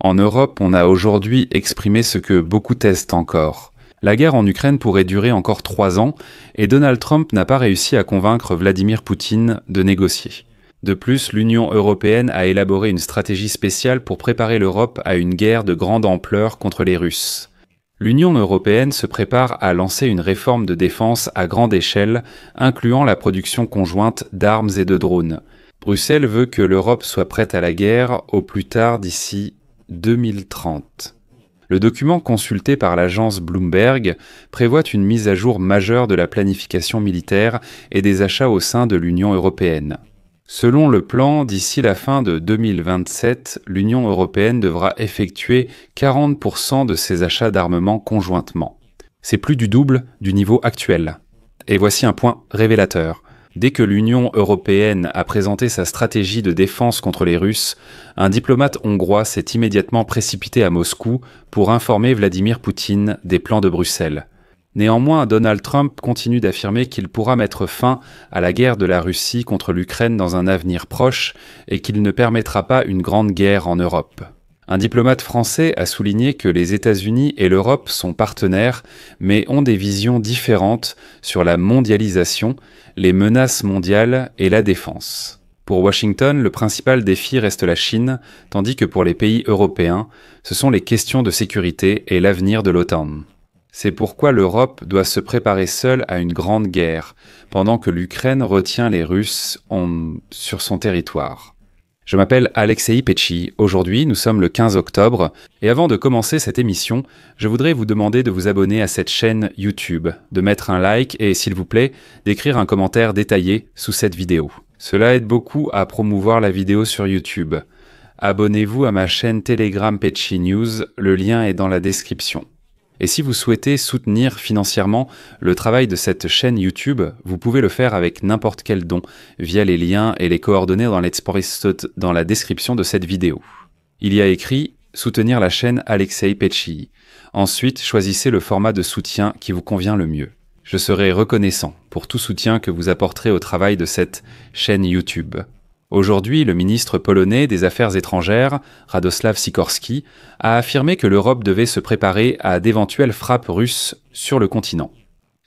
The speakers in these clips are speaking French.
En Europe, on a aujourd'hui exprimé ce que beaucoup testent encore. La guerre en Ukraine pourrait durer encore 3 ans et Donald Trump n'a pas réussi à convaincre Vladimir Poutine de négocier. De plus, l'Union européenne a élaboré une stratégie spéciale pour préparer l'Europe à une guerre de grande ampleur contre les Russes. L'Union européenne se prépare à lancer une réforme de défense à grande échelle, incluant la production conjointe d'armes et de drones. Bruxelles veut que l'Europe soit prête à la guerre au plus tard d'ici 2030. Le document consulté par l'agence Bloomberg prévoit une mise à jour majeure de la planification militaire et des achats au sein de l'Union européenne. Selon le plan, d'ici la fin de 2027, l'Union européenne devra effectuer 40% de ses achats d'armement conjointement. C'est plus du double du niveau actuel. Et voici un point révélateur. Dès que l'Union européenne a présenté sa stratégie de défense contre les Russes, un diplomate hongrois s'est immédiatement précipité à Moscou pour informer Vladimir Poutine des plans de Bruxelles. Néanmoins, Donald Trump continue d'affirmer qu'il pourra mettre fin à la guerre de la Russie contre l'Ukraine dans un avenir proche et qu'il ne permettra pas une grande guerre en Europe. Un diplomate français a souligné que les États-Unis et l'Europe sont partenaires, mais ont des visions différentes sur la mondialisation, les menaces mondiales et la défense. Pour Washington, le principal défi reste la Chine, tandis que pour les pays européens, ce sont les questions de sécurité et l'avenir de l'OTAN. C'est pourquoi l'Europe doit se préparer seule à une grande guerre, pendant que l'Ukraine retient les Russes sur son territoire. Je m'appelle Alexei Petchi. Aujourd'hui, nous sommes le 15 octobre, et avant de commencer cette émission, je voudrais vous demander de vous abonner à cette chaîne YouTube, de mettre un like et, s'il vous plaît, d'écrire un commentaire détaillé sous cette vidéo. Cela aide beaucoup à promouvoir la vidéo sur YouTube. Abonnez-vous à ma chaîne Telegram Petchi News, le lien est dans la description. Et si vous souhaitez soutenir financièrement le travail de cette chaîne YouTube, vous pouvez le faire avec n'importe quel don, via les liens et les coordonnées dans la description de cette vidéo. Il y a écrit « Soutenir la chaîne Alexei Petchi ». Ensuite, choisissez le format de soutien qui vous convient le mieux. Je serai reconnaissant pour tout soutien que vous apporterez au travail de cette chaîne YouTube. Aujourd'hui, le ministre polonais des Affaires étrangères, Radosław Sikorski, a affirmé que l'Europe devait se préparer à d'éventuelles frappes russes sur le continent.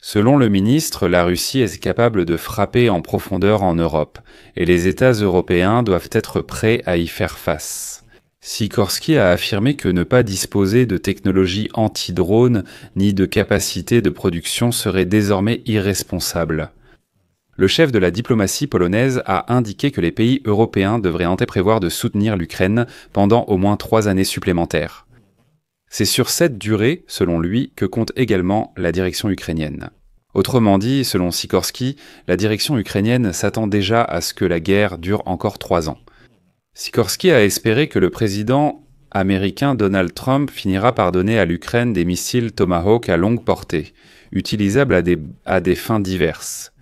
Selon le ministre, la Russie est capable de frapper en profondeur en Europe, et les États européens doivent être prêts à y faire face. Sikorski a affirmé que ne pas disposer de technologies anti-drones ni de capacités de production serait désormais irresponsable. Le chef de la diplomatie polonaise a indiqué que les pays européens devraient prévoir de soutenir l'Ukraine pendant au moins 3 années supplémentaires. C'est sur cette durée, selon lui, que compte également la direction ukrainienne. Autrement dit, selon Sikorski, la direction ukrainienne s'attend déjà à ce que la guerre dure encore 3 ans. Sikorski a espéré que le président américain Donald Trump finira par donner à l'Ukraine des missiles Tomahawk à longue portée, utilisables à des fins diverses.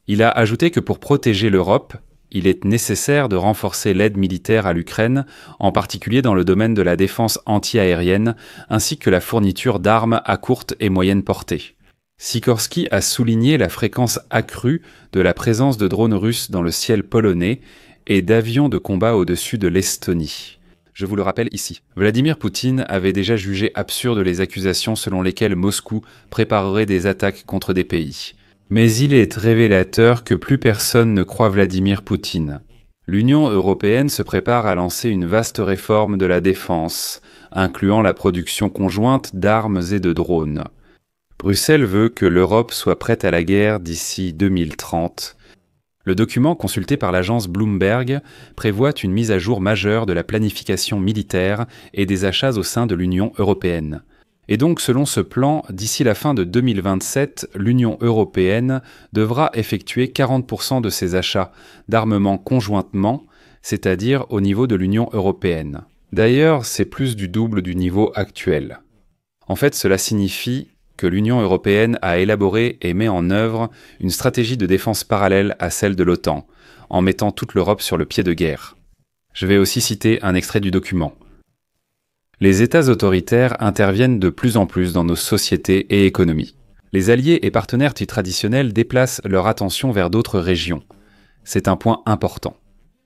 Il a ajouté que pour protéger l'Europe, il est nécessaire de renforcer l'aide militaire à l'Ukraine, en particulier dans le domaine de la défense anti-aérienne, ainsi que la fourniture d'armes à courte et moyenne portée. Sikorski a souligné la fréquence accrue de la présence de drones russes dans le ciel polonais et d'avions de combat au-dessus de l'Estonie. Je vous le rappelle ici. Vladimir Poutine avait déjà jugé absurde les accusations selon lesquelles Moscou préparerait des attaques contre des pays. Mais il est révélateur que plus personne ne croit Vladimir Poutine. L'Union européenne se prépare à lancer une vaste réforme de la défense, incluant la production conjointe d'armes et de drones. Bruxelles veut que l'Europe soit prête à la guerre d'ici 2030. Le document consulté par l'agence Bloomberg prévoit une mise à jour majeure de la planification militaire et des achats au sein de l'Union européenne. Et donc, selon ce plan, d'ici la fin de 2027, l'Union européenne devra effectuer 40% de ses achats d'armement conjointement, c'est-à-dire au niveau de l'Union européenne. D'ailleurs, c'est plus du double du niveau actuel. En fait, cela signifie que l'Union européenne a élaboré et met en œuvre une stratégie de défense parallèle à celle de l'OTAN, en mettant toute l'Europe sur le pied de guerre. Je vais aussi citer un extrait du document. Les États autoritaires interviennent de plus en plus dans nos sociétés et économies. Les alliés et partenaires traditionnels déplacent leur attention vers d'autres régions. C'est un point important.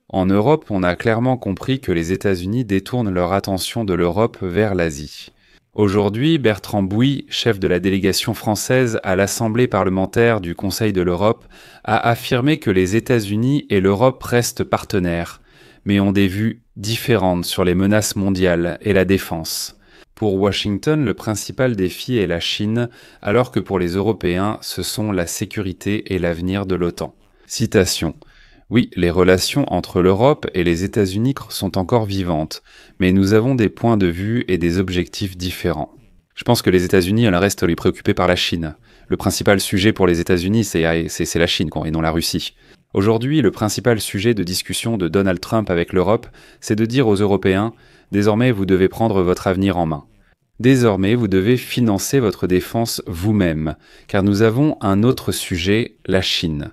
En Europe, on a clairement compris que les États-Unis détournent leur attention de l'Europe vers l'Asie. Aujourd'hui, Bertrand Bouy, chef de la délégation française à l'Assemblée parlementaire du Conseil de l'Europe, a affirmé que les États-Unis et l'Europe restent partenaires, mais ont des vues différentes sur les menaces mondiales et la défense. Pour Washington, le principal défi est la Chine, alors que pour les Européens, ce sont la sécurité et l'avenir de l'OTAN. Citation. Oui, les relations entre l'Europe et les États-Unis sont encore vivantes, mais nous avons des points de vue et des objectifs différents. Je pense que les États-Unis restent les préoccupés par la Chine. Le principal sujet pour les États-Unis, c'est la Chine, et non la Russie. Aujourd'hui, le principal sujet de discussion de Donald Trump avec l'Europe, c'est de dire aux Européens « Désormais, vous devez prendre votre avenir en main. Désormais, vous devez financer votre défense vous-même, car nous avons un autre sujet, la Chine.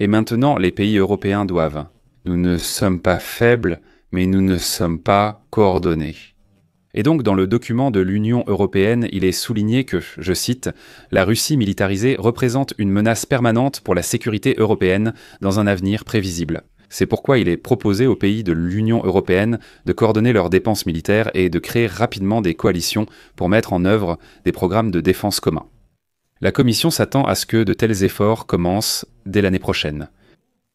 Et maintenant, les pays européens doivent. Nous ne sommes pas faibles, mais nous ne sommes pas coordonnés. » Et donc, dans le document de l'Union européenne, il est souligné que, je cite, « La Russie militarisée représente une menace permanente pour la sécurité européenne dans un avenir prévisible. » C'est pourquoi il est proposé aux pays de l'Union européenne de coordonner leurs dépenses militaires et de créer rapidement des coalitions pour mettre en œuvre des programmes de défense communs. La Commission s'attend à ce que de tels efforts commencent dès l'année prochaine.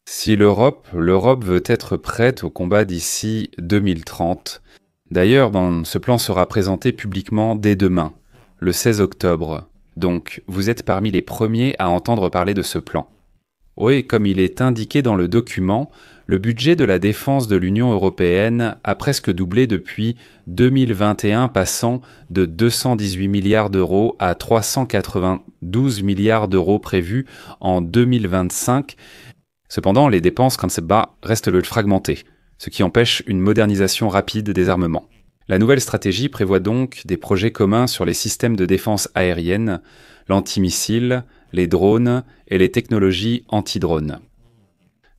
Si l'Europe veut être prête au combat d'ici 2030. D'ailleurs, ce plan sera présenté publiquement dès demain, le 16 octobre. Donc, vous êtes parmi les premiers à entendre parler de ce plan. Oui, comme il est indiqué dans le document, le budget de la défense de l'Union européenne a presque doublé depuis 2021, passant de 218 milliards d'euros à 392 milliards d'euros prévus en 2025. Cependant, les dépenses restent fragmentées, ce qui empêche une modernisation rapide des armements. La nouvelle stratégie prévoit donc des projets communs sur les systèmes de défense aérienne, l'antimissiles, les drones et les technologies anti-drones.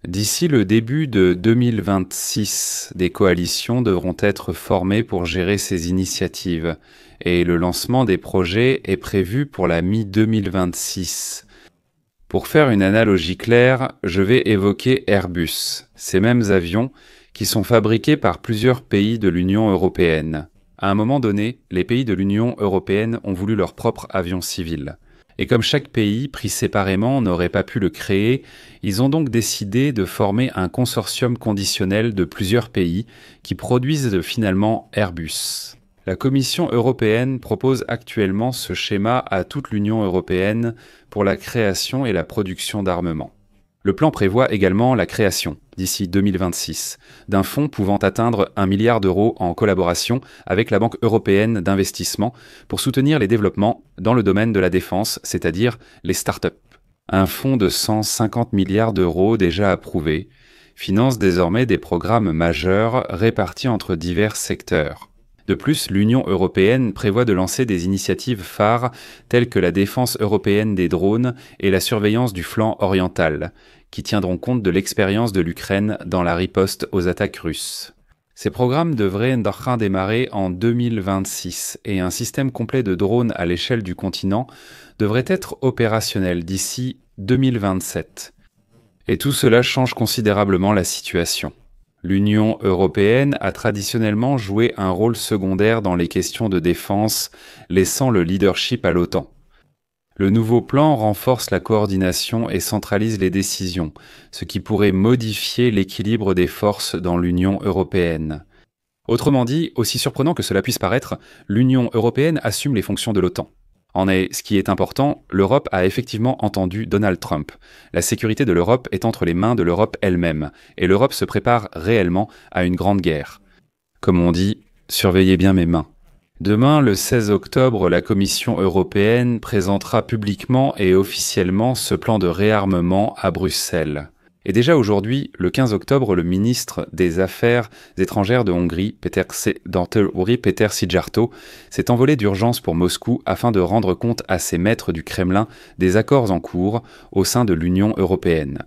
D'ici le début de 2026, des coalitions devront être formées pour gérer ces initiatives et le lancement des projets est prévu pour la mi-2026. Pour faire une analogie claire, je vais évoquer Airbus, ces mêmes avions qui sont fabriqués par plusieurs pays de l'Union européenne. À un moment donné, les pays de l'Union européenne ont voulu leur propre avion civil. Et comme chaque pays, pris séparément, n'aurait pas pu le créer, ils ont donc décidé de former un consortium conditionnel de plusieurs pays qui produisent finalement Airbus. La Commission européenne propose actuellement ce schéma à toute l'Union européenne pour la création et la production d'armements. Le plan prévoit également la création, d'ici 2026, d'un fonds pouvant atteindre 1 milliard d'euros en collaboration avec la Banque européenne d'investissement pour soutenir les développements dans le domaine de la défense, c'est-à-dire les start-up. Un fonds de 150 milliards d'euros déjà approuvé finance désormais des programmes majeurs répartis entre divers secteurs. De plus, l'Union européenne prévoit de lancer des initiatives phares telles que la défense européenne des drones et la surveillance du flanc oriental, qui tiendront compte de l'expérience de l'Ukraine dans la riposte aux attaques russes. Ces programmes devraient démarrer en 2026 et un système complet de drones à l'échelle du continent devrait être opérationnel d'ici 2027. Et tout cela change considérablement la situation. L'Union européenne a traditionnellement joué un rôle secondaire dans les questions de défense, laissant le leadership à l'OTAN. Le nouveau plan renforce la coordination et centralise les décisions, ce qui pourrait modifier l'équilibre des forces dans l'Union européenne. Autrement dit, aussi surprenant que cela puisse paraître, l'Union européenne assume les fonctions de l'OTAN. Ce qui est important, l'Europe a effectivement entendu Donald Trump. La sécurité de l'Europe est entre les mains de l'Europe elle-même, et l'Europe se prépare réellement à une grande guerre. Comme on dit, surveillez bien mes mains. Demain, le 16 octobre, la Commission européenne présentera publiquement et officiellement ce plan de réarmement à Bruxelles. Et déjà aujourd'hui, le 15 octobre, le ministre des Affaires étrangères de Hongrie, Péter Szijjártó, s'est envolé d'urgence pour Moscou afin de rendre compte à ses maîtres du Kremlin des accords en cours au sein de l'Union européenne.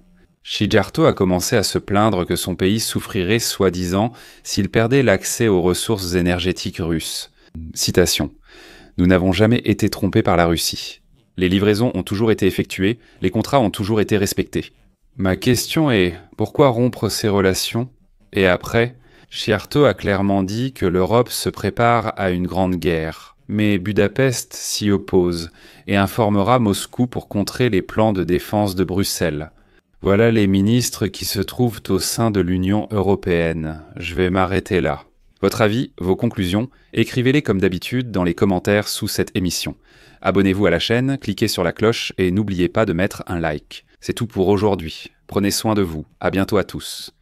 Szijjártó a commencé à se plaindre que son pays souffrirait soi-disant s'il perdait l'accès aux ressources énergétiques russes. Citation. « Nous n'avons jamais été trompés par la Russie. Les livraisons ont toujours été effectuées, les contrats ont toujours été respectés. Ma question est, pourquoi rompre ces relations ? Et après, Sciarto a clairement dit que l'Europe se prépare à une grande guerre. Mais Budapest s'y oppose et informera Moscou pour contrer les plans de défense de Bruxelles. Voilà les ministres qui se trouvent au sein de l'Union européenne. Je vais m'arrêter là. Votre avis, vos conclusions, écrivez-les comme d'habitude dans les commentaires sous cette émission. Abonnez-vous à la chaîne, cliquez sur la cloche et n'oubliez pas de mettre un like. C'est tout pour aujourd'hui. Prenez soin de vous. À bientôt à tous.